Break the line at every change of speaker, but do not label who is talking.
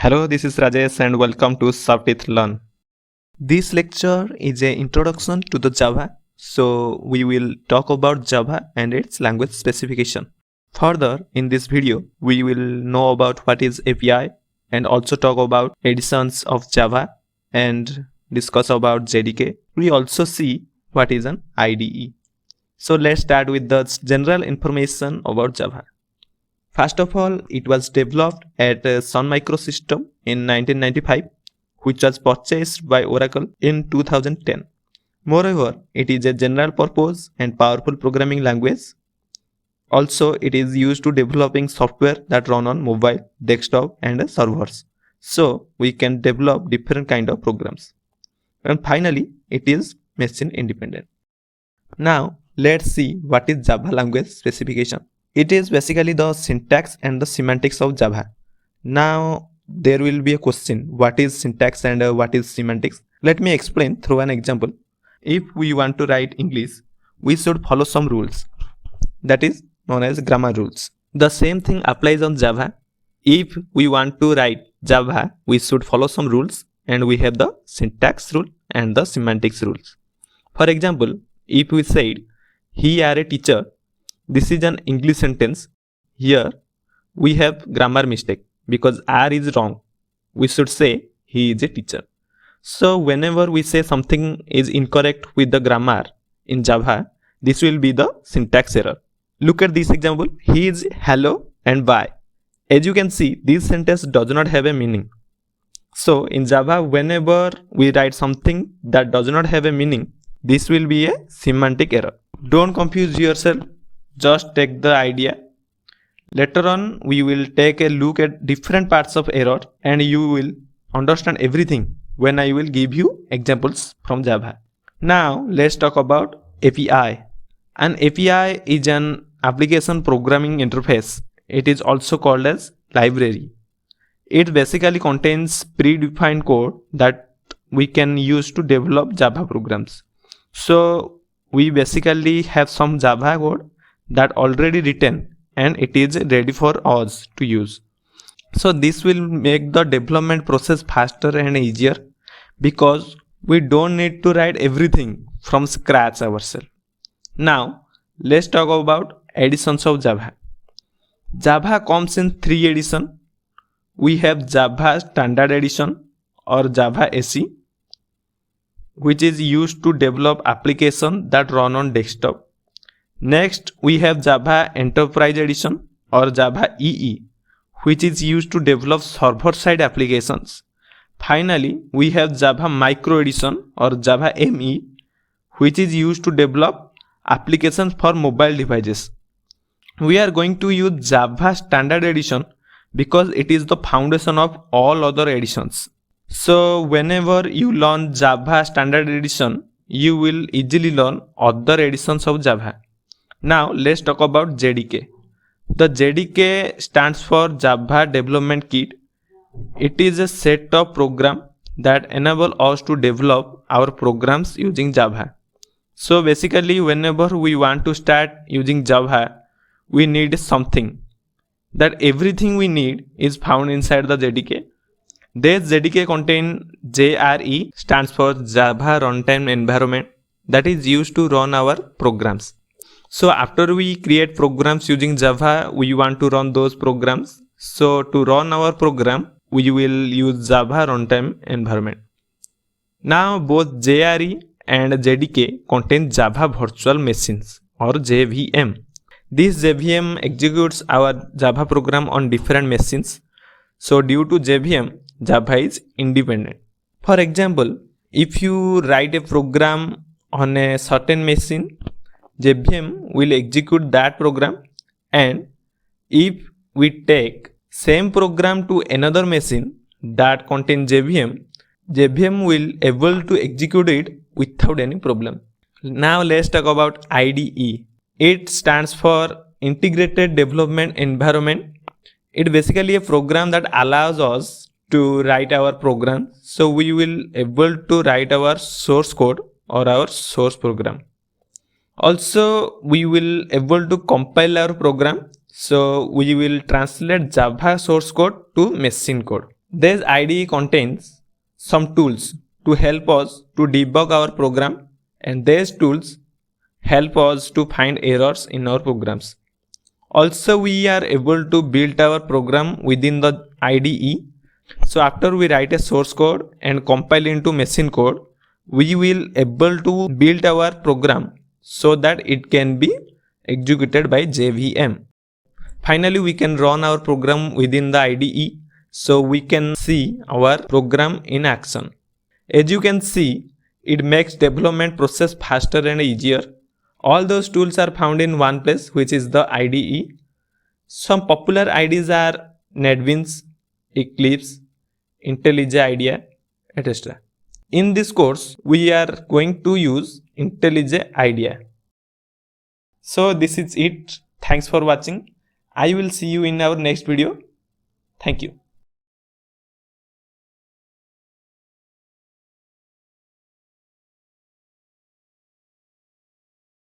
Hello, this is Rajesh and welcome to Softeath Learn. This lecture is an introduction to the Java. So we will talk about Java and its language specification. Further, in this video, we will know about what is API and also talk about editions of Java and discuss about JDK. We also see what is an IDE. So let's start with the general information about Java. First of all, it was developed at Sun Microsystem in 1995, which was purchased by Oracle in 2010. Moreover, it is a general purpose and powerful programming language. Also, it is used to developing software that run on mobile, desktop and servers. So, we can develop different kind of programs. And finally, it is machine independent. Now, let's see what is Java language specification. It is basically the syntax and the semantics of Java. Now, there will be a question, what is syntax and what is semantics? Let me explain through an example. If we want to write English, we should follow some rules. That is known as grammar rules. The same thing applies on Java. If we want to write Java, we should follow some rules and we have the syntax rule and the semantics rules. For example, if we said, he are a teacher, this is an English sentence. Here we have grammar mistake because R is wrong. We should say he is a teacher. So whenever we say something is incorrect with the grammar in Java, this will be the syntax error. Look at this example. He is hello and bye. As you can see, this sentence does not have a meaning. So in Java, whenever we write something that does not have a meaning, this will be a semantic error. Don't confuse yourself. Just take the idea. Later on, we will take a look at different parts of error and you will understand everything when I will give you examples from Java. Now, let's talk about API. An API is an application programming interface. It is also called as library. It basically contains predefined code that we can use to develop Java programs. So, we basically have some Java code that already written and it is ready for us to use. So this will make the development process faster and easier because we don't need to write everything from scratch ourselves. Now let's talk about editions of Java. Java comes in 3 editions. We have Java Standard Edition or Java SE, which is used to develop applications that run on desktop. Next, we have Java Enterprise Edition or Java EE, which is used to develop server-side applications. Finally, we have Java Micro Edition or Java ME, which is used to develop applications for mobile devices. We are going to use Java Standard Edition because it is the foundation of all other editions. So, whenever you learn Java Standard Edition, you will easily learn other editions of Java. Now let's talk about JDK. The JDK stands for Java Development Kit. It is a set of programs that enable us to develop our programs using Java. So basically, whenever we want to start using Java, we need something. That everything we need is found inside the JDK. This JDK contains JRE, stands for Java Runtime Environment, that is used to run our programs. So after we create programs using Java, we want to run those programs. So to run our program, we will use Java Runtime Environment. Now both JRE and JDK contain Java Virtual Machines or JVM. This JVM executes our Java program on different machines. So due to JVM, Java is independent. For example, if you write a program on a certain machine, JVM will execute that program, and if we take same program to another machine that contains JVM, JVM will able to execute it without any problem. Now let's talk about IDE. It stands for Integrated Development Environment. It basically a program that allows us to write our program. So we will able to write our source code or our source program. Also, we will able to compile our program. So we will translate Java source code to machine code. This IDE contains some tools to help us to debug our program, and these tools help us to find errors in our programs. Also, we are able to build our program within the IDE. So after we write a source code and compile into machine code, we will able to build our program so that it can be executed by JVM. Finally, we can run our program within the IDE, so we can see our program in action. As you can see, it makes development process faster and easier. All those tools are found in one place, which is the IDE. Some popular IDEs are NetBeans, Eclipse, IntelliJ IDEA, etc. In this course, we are going to use IntelliJ IDEA. So this is it. Thanks for watching. I will see you in our next video. Thank you.